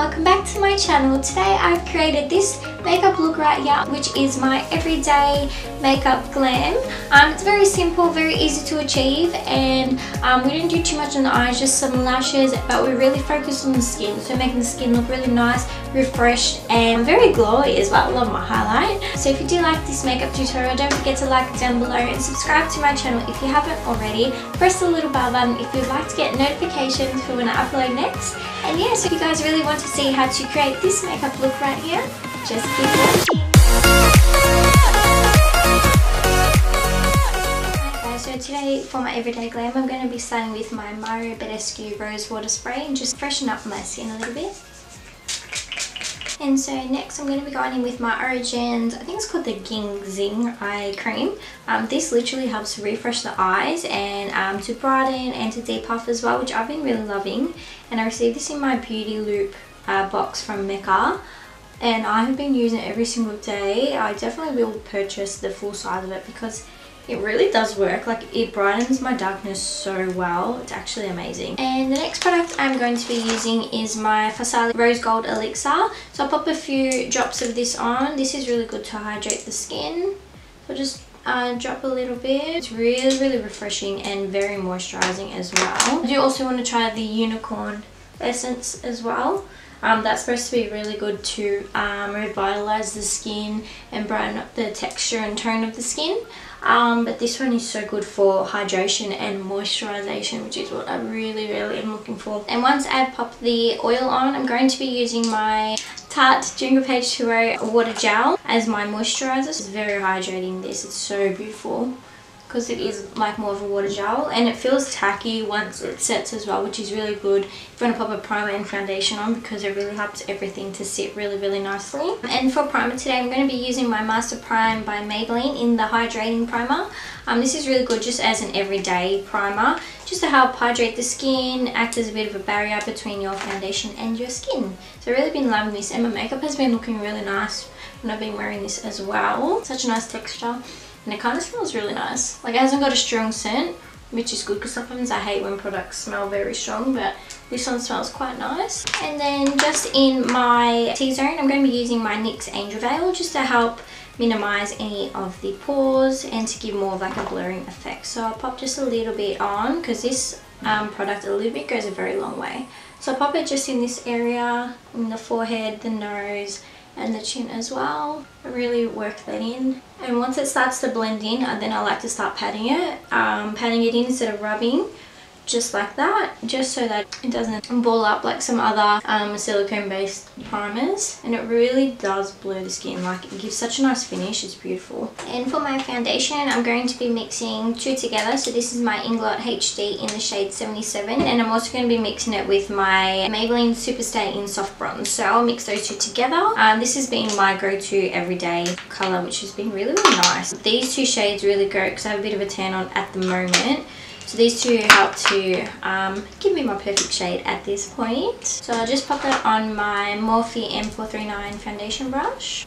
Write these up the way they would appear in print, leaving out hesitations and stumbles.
welcome back to my channel. Today I've created this makeup look right here, which is my everyday makeup glam. It's very simple, very easy to achieve, and we didn't do too much on the eyes, just some lashes, but we really focused on the skin, so making the skin look really nice, refreshed, and very glowy as well. I love my highlight. So if you do like this makeup tutorial, don't forget to like it down below and subscribe to my channel if you haven't already. Press the little bell button if you'd like to get notifications for when I upload next. And yeah, so if you guys really want to see how to create this makeup look right here, just keep watching. Okay, so today for my everyday glam, I'm going to be starting with my My Beauties Rose Water Spray and just freshen up my skin a little bit. And so next I'm going to be going in with my Origins, I think it's called the Ging Zing Eye Cream. This literally helps to refresh the eyes and to brighten and to depuff as well, which I've been really loving. And I received this in my Beauty Loop box from Mecca, and I have been using it every single day. I definitely will purchase the full size of it because it really does work. Like, it brightens my darkness so well. It's actually amazing. And the next product I'm going to be using is my Farsali Rose Gold Elixir. So I'll pop a few drops of this on. This is really good to hydrate the skin. So just drop a little bit. It's really refreshing and very moisturizing as well. I do also want to try the Unicorn Essence as well. That's supposed to be really good to revitalize the skin and brighten up the texture and tone of the skin. But this one is so good for hydration and moisturization, which is what I really am looking for. And once I've popped the oil on, I'm going to be using my Tarte Drink Of H20 water gel as my moisturizer. It's very hydrating, this. It's so beautiful because it is like more of a water gel, and it feels tacky once it sets as well, which is really good if you want to pop a primer and foundation on, because it really helps everything to sit really nicely. And for primer today, I'm going to be using my Master Prime by Maybelline in the Hydrating Primer. This is really good just as an everyday primer, just to help hydrate the skin, act as a bit of a barrier between your foundation and your skin. So I've really been loving this, and my makeup has been looking really nice when I've been wearing this as well. Such a nice texture. And it kind of smells really nice. Like, it hasn't got a strong scent, which is good because sometimes I hate when products smell very strong, but this one smells quite nice. And then just in my T-zone, I'm going to be using my NYX Angel Veil just to help minimize any of the pores and to give more of like a blurring effect. So I'll pop just a little bit on because this product, a little bit goes a very long way. So I'll pop it just in this area, in the forehead, the nose, and the chin as well. I really work that in, and once it starts to blend in, then I like to start patting it in instead of rubbing, just like that, just so that it doesn't ball up like some other silicone based primers. And it really does blur the skin, like it gives such a nice finish. It's beautiful. And for my foundation, I'm going to be mixing two together. So this is my Inglot HD in the shade 77, and I'm also going to be mixing it with my Maybelline Superstay in Soft Bronze. So I'll mix those two together. This has been my go-to everyday color, which has been really nice. These two shades really go because I have a bit of a tan on at the moment. So these two help to give me my perfect shade at this point. So I'll just pop that on my Morphe M439 foundation brush.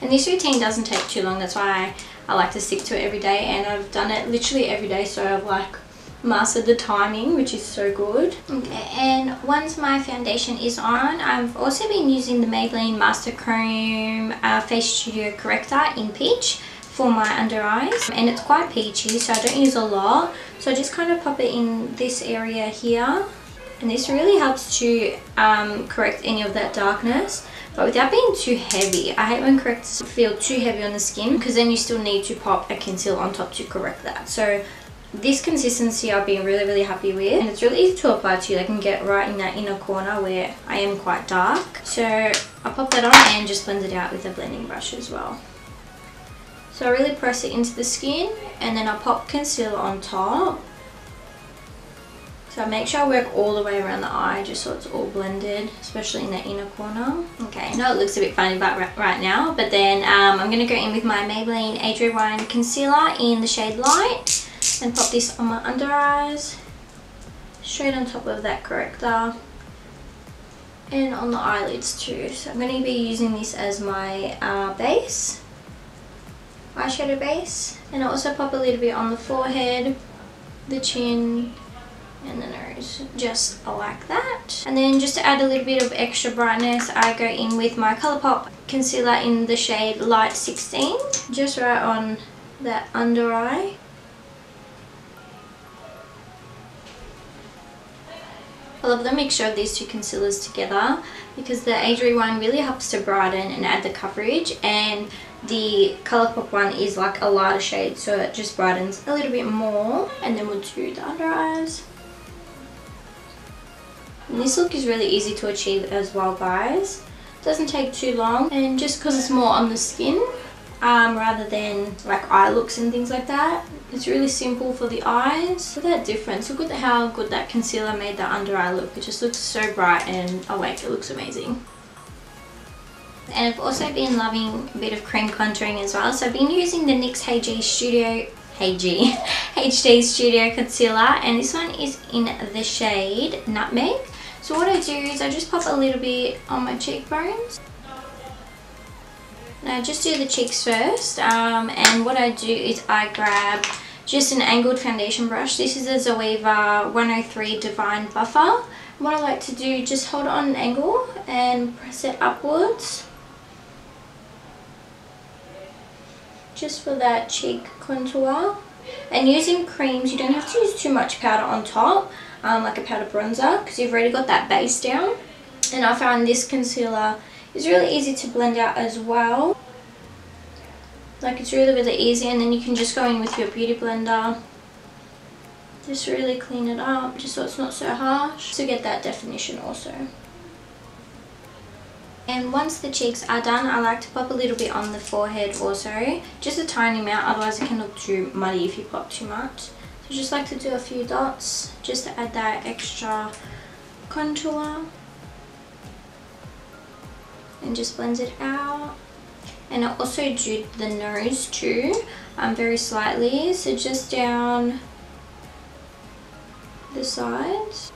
And this routine doesn't take too long, that's why I like to stick to it every day, and I've done it literally every day, so I've like mastered the timing, which is so good. Okay, and once my foundation is on, I've also been using the Maybelline Master Chrome Face Studio Corrector in Peach for my under eyes, and it's quite peachy, so I don't use a lot. So I just kind of pop it in this area here, and this really helps to correct any of that darkness, but without being too heavy. I hate when correctors feel too heavy on the skin, because then you still need to pop a concealer on top to correct that. So this consistency I've been really happy with, and it's really easy to apply to. I can get right in that inner corner where I am quite dark. So I'll pop that on and just blend it out with a blending brush as well. So I really press it into the skin, and then I'll pop concealer on top. So I make sure I work all the way around the eye just so it's all blended, especially in the inner corner. Okay, I know it looks a bit funny right now, but then I'm going to go in with my Maybelline Age Rewind Concealer in the shade Light and pop this on my under eyes, straight on top of that corrector, and on the eyelids too. So I'm going to be using this as my base, eyeshadow base, and I also pop a little bit on the forehead, the chin, and the nose, just like that. And then just to add a little bit of extra brightness, I go in with my Colourpop concealer in the shade Light 16, just right on that under eye. I love the mixture of these two concealers together because the Adri one really helps to brighten and add the coverage, and the Colourpop one is like a lighter shade, so it just brightens a little bit more. And then we'll do the under eyes. And this look is really easy to achieve as well, guys. It doesn't take too long, and just because it's more on the skin rather than like eye looks and things like that, it's really simple for the eyes. Look at that difference. Look at how good that concealer made the under eye look. It just looks so bright and awake. It looks amazing. And I've also been loving a bit of cream contouring as well. So I've been using the NYX HD Studio Concealer, and this one is in the shade Nutmeg. So what I do is I just pop a little bit on my cheekbones. Now just do the cheeks first, and what I do is I grab just an angled foundation brush. This is a Zoeva 103 Divine Buffer. What I like to do, just hold it on an angle and press it upwards, just for that cheek contour. And using creams, you don't have to use too much powder on top, like a powder bronzer, because you've already got that base down. And I found this concealer is really easy to blend out as well. Like, it's really easy, and then you can just go in with your beauty blender, just really clean it up just so it's not so harsh, to get that definition also. And once the cheeks are done, I like to pop a little bit on the forehead also, just a tiny amount, otherwise it can look too muddy if you pop too much. So just like to do a few dots just to add that extra contour, and just blends it out. And I also do the nose too, very slightly, so just down the sides,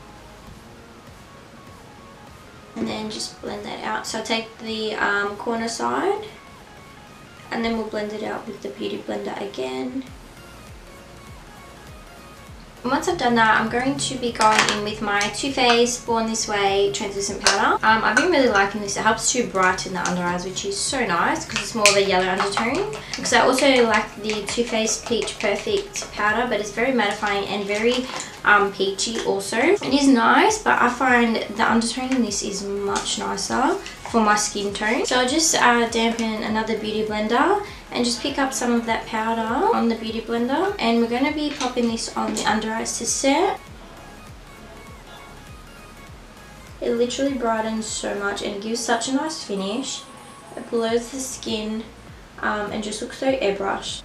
and then just blend that out. So I take the corner side, and then we'll blend it out with the beauty blender again. And once I've done that, I'm going to be going in with my Too Faced Born This Way translucent powder. I've been really liking this. It helps to brighten the under eyes, which is so nice because it's more of a yellow undertone. Because I also like the Too Faced Peach Perfect powder, but it's very mattifying and very peachy also. It is nice, but I find the undertone in this is much nicer for my skin tone. So I'll just dampen another beauty blender and just pick up some of that powder on the beauty blender, and we're going to be popping this on the under eyes to set. It literally brightens so much and it gives such a nice finish. It blows the skin and just looks so airbrushed.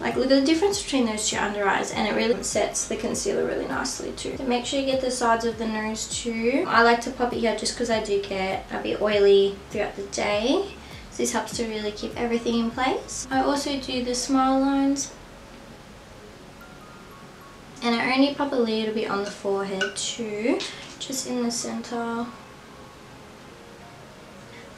Like, look at the difference between those two under eyes, and it really sets the concealer really nicely too. So make sure you get the sides of the nose too. I like to pop it here just because I do get a bit oily throughout the day. So this helps to really keep everything in place. I also do the smile lines. And I only pop a little bit on the forehead too, just in the center.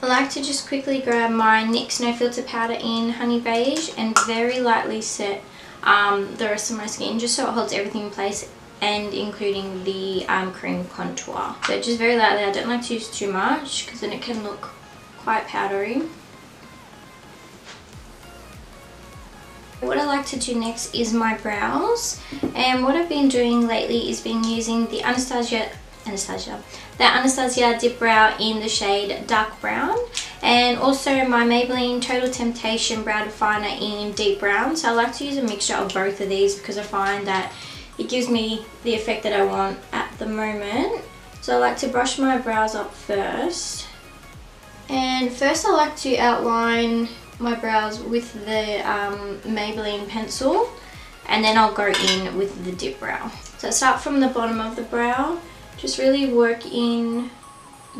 I like to just quickly grab my NYX No Filter powder in Honey Beige and very lightly set the rest of my skin, just so it holds everything in place, and including the cream contour. So just very lightly. I don't like to use too much because then it can look quite powdery. What I like to do next is my brows, and what I've been doing lately is been using the Anastasia Dip Brow in the shade Dark Brown, and also my Maybelline Total Temptation Brow Definer in Deep Brown. So I like to use a mixture of both of these because I find that it gives me the effect that I want at the moment. So I like to brush my brows up first, and first I like to outline my brows with the Maybelline pencil, and then I'll go in with the Dip Brow. So I start from the bottom of the brow, just really work in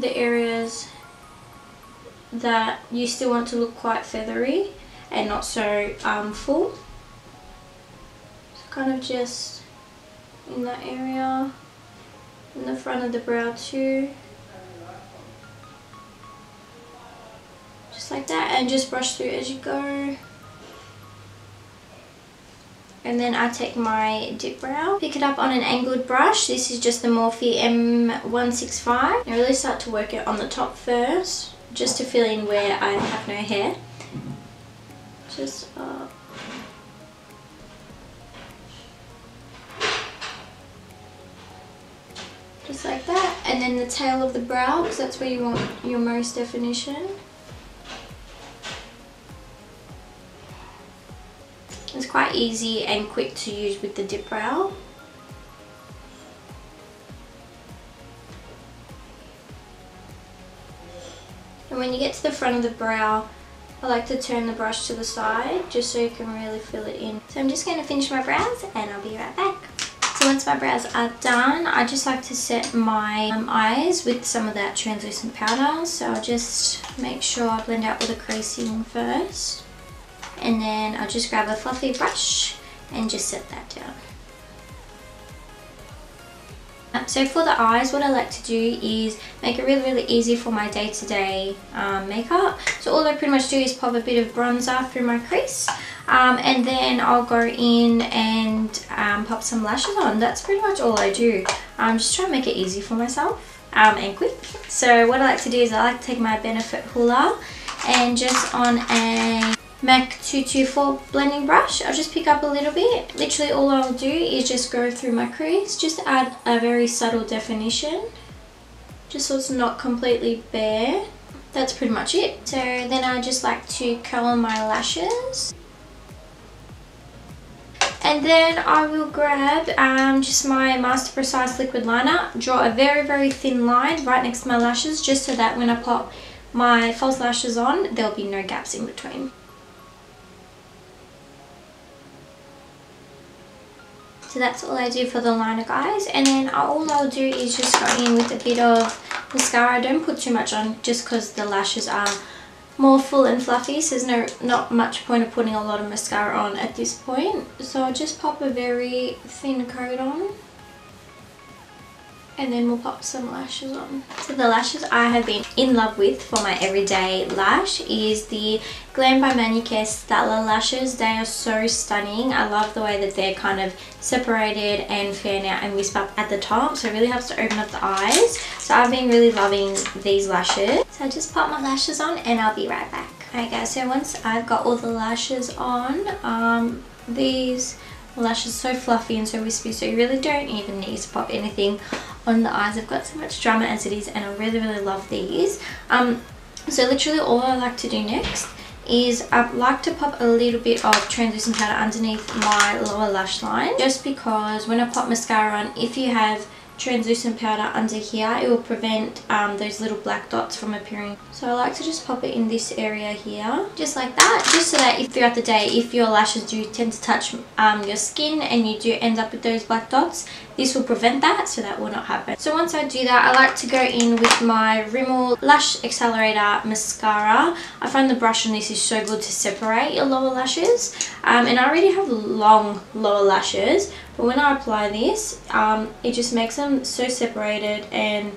the areas that you still want to look quite feathery and not so full. So kind of just in that area, in the front of the brow too. Just like that, and just brush through as you go. And then I take my dip brow, pick it up on an angled brush. This is just the Morphe M165. I really start to work it on the top first, just to fill in where I have no hair. Just just like that. And then the tail of the brow, because that's where you want your most definition. It's quite easy and quick to use with the dip brow. And when you get to the front of the brow, I like to turn the brush to the side just so you can really fill it in. So I'm just going to finish my brows and I'll be right back. So once my brows are done, I just like to set my eyes with some of that translucent powder. So I'll just make sure I blend out all the creasing first. And then I'll just grab a fluffy brush and just set that down. So for the eyes, what I like to do is make it really easy for my day-to-day makeup. So all I pretty much do is pop a bit of bronzer through my crease, and then I'll go in and pop some lashes on. That's pretty much all I do. I'm just trying to make it easy for myself and quick. So what I like to do is I like to take my Benefit Hoola and just on a MAC 224 blending brush, I'll just pick up a little bit. Literally all I'll do is just go through my crease, just add a very subtle definition, just so it's not completely bare. That's pretty much it. So then I just like to curl my lashes. And then I will grab just my Master Precise liquid liner, draw a very thin line right next to my lashes, just so that when I pop my false lashes on, there'll be no gaps in between. So that's all I do for the liner, guys. And then all I'll do is just go in with a bit of mascara. I don't put too much on just because the lashes are more full and fluffy, so there's not much point of putting a lot of mascara on at this point. So I'll just pop a very thin coat on. And then we'll pop some lashes on. So the lashes I have been in love with for my everyday lash is the Glam by Manicare Stella lashes. They are so stunning. I love the way that they're kind of separated and fan out and wisp up at the top. So it really helps to open up the eyes. So I've been really loving these lashes. So I just pop my lashes on and I'll be right back. Alright guys, so once I've got all the lashes on, these lashes are so fluffy and so wispy, so you really don't even need to pop anything on the eyes. I've got so much drama as it is and I really love these. So literally all I like to do next is I like to pop a little bit of translucent powder underneath my lower lash line, just because when I pop mascara on, if you have translucent powder under here, it will prevent those little black dots from appearing. So I like to just pop it in this area here, just like that, just so that if throughout the day, if your lashes do tend to touch your skin and you do end up with those black dots, this will prevent that, so that will not happen. So once I do that, I like to go in with my Rimmel Lash Accelerator Mascara. I find the brush on this is so good to separate your lower lashes, and I already have long lower lashes, but when I apply this, it just makes them so separated, and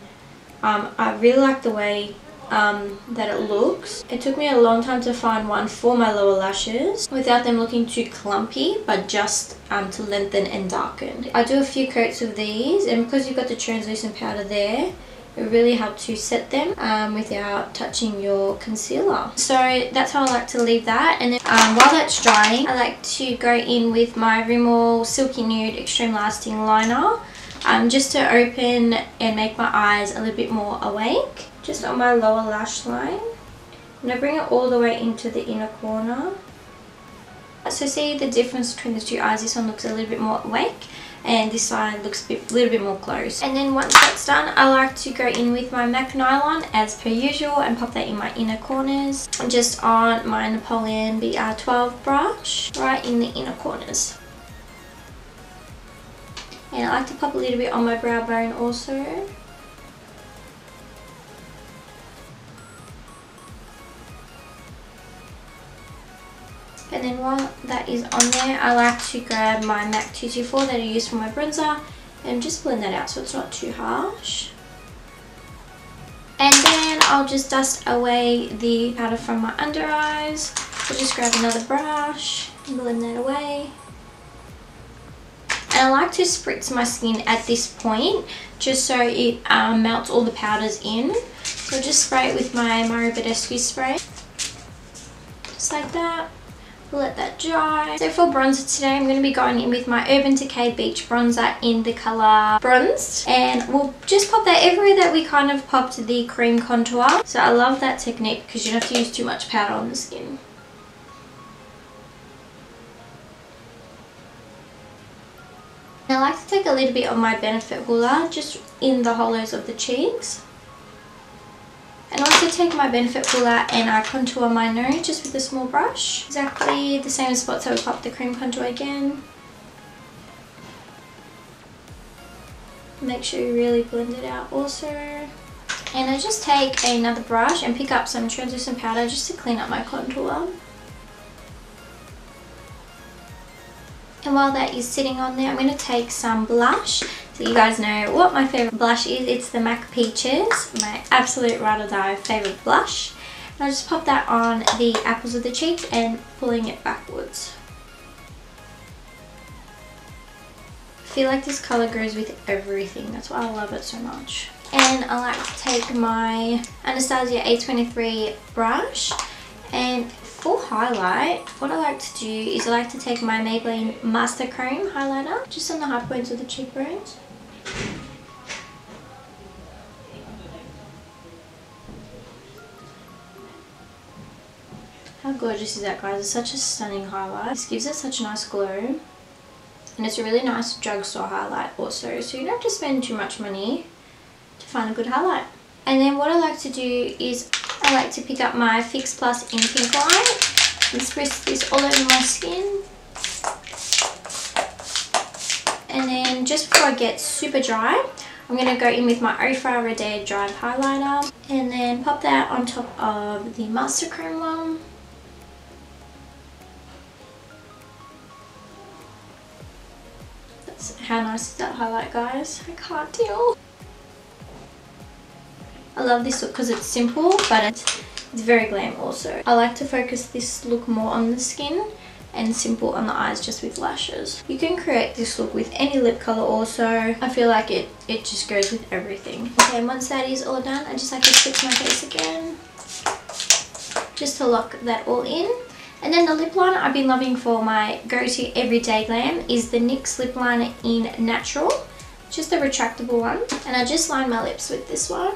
I really like the way that it looks. It took me a long time to find one for my lower lashes without them looking too clumpy, but just to lengthen and darken. I do a few coats of these, and because you've got the translucent powder there, it really helps to set them without touching your concealer. So that's how I like to leave that. And then while that's drying, I like to go in with my Rimmel Silky Nude Extreme Lasting Liner, just to open and make my eyes a little bit more awake, just on my lower lash line. And I bring it all the way into the inner corner. So see the difference between the two eyes? This one looks a little bit more awake and this side looks a little bit more closed. And then once that's done, I like to go in with my MAC Nylon as per usual and pop that in my inner corners, just on my Napoleon BR12 brush, right in the inner corners. And I like to pop a little bit on my brow bone also. And then while that is on there, I like to grab my MAC 224 that I use for my bronzer and just blend that out so it's not too harsh. And then I'll just dust away the powder from my under eyes. So just grab another brush and blend that away. And I like to spritz my skin at this point just so it melts all the powders in. So I'll just spray it with my My Beauties spray. Just like that. Let that dry. So for bronzer today, I'm going to be going in with my Urban Decay Beach Bronzer in the colour Bronzed. And we'll just pop that everywhere that we kind of popped the cream contour. So I love that technique because you don't have to use too much powder on the skin. I like to take a little bit of my Benefit Hoola just in the hollows of the cheeks. And also take my Benefit Hoola and I contour my nose just with a small brush. Exactly the same spots I would pop the cream contour again. Make sure you really blend it out also. And I just take another brush and pick up some translucent powder just to clean up my contour. And while that is sitting on there, I'm going to take some blush. So you guys know what my favourite blush is. It's the MAC Peaches, my absolute ride or die favourite blush. And I'll just pop that on the apples of the cheeks and pulling it backwards. I feel like this colour goes with everything. That's why I love it so much. And I like to take my Anastasia A23 brush, and for highlight, what I like to do is I like to take my Maybelline Master Cream highlighter just on the high points of the cheekbones. How gorgeous is that, guys? It's such a stunning highlight. This gives it such a nice glow. And it's a really nice drugstore highlight also, so you don't have to spend too much money to find a good highlight. And then what I like to do is I like to pick up my Fix Plus in Pink Light and spritz this all over my skin. And then just before I get super dry, I'm going to go in with my Ofra Rodeo Dry Highlighter and then pop that on top of the Master Cream one. That's how nice is that highlight, guys? I can't deal. I love this look because it's simple, but it's very glam also. I like to focus this look more on the skin and simple on the eyes just with lashes. You can create this look with any lip colour also. I feel like it just goes with everything. Okay, and once that is all done, I just like to fix my face again just to lock that all in. And then the lip liner I've been loving for my go-to everyday glam is the NYX lip liner in Natural. Just a retractable one. And I just line my lips with this one.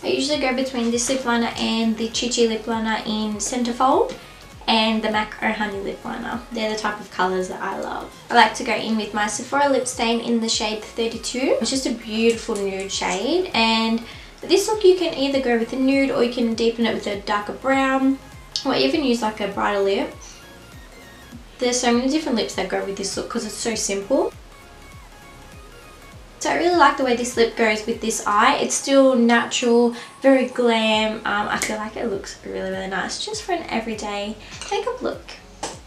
I usually go between this lip liner and the Chi Chi lip liner in Centerfold and the MAC Oh Honey lip liner. They're the type of colours that I love. I like to go in with my Sephora lip stain in the shade 32. It's just a beautiful nude shade, and this look you can either go with a nude or you can deepen it with a darker brown or even use like a brighter lip. There's so many different lips that go with this look because it's so simple. So I really like the way this lip goes with this eye. It's still natural, very glam. I feel like it looks really, really nice just for an everyday makeup look.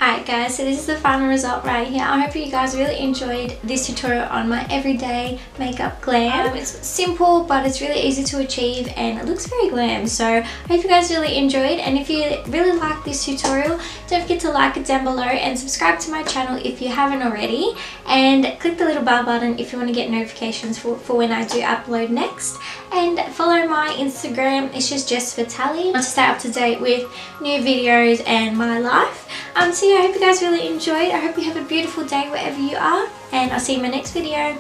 Alright guys, so this is the final result right here. I hope you guys really enjoyed this tutorial on my everyday makeup glam. It's simple, but it's really easy to achieve and it looks very glam. So I hope you guys really enjoyed, and if you really like this tutorial, don't forget to like it down below and subscribe to my channel if you haven't already, and click the little bell button if you want to get notifications for when I do upload next. And follow my Instagram, it's just Vitelli, to stay up to date with new videos and my life. So yeah, I hope you guys really enjoyed. I hope you have a beautiful day wherever you are, and I'll see you in my next video.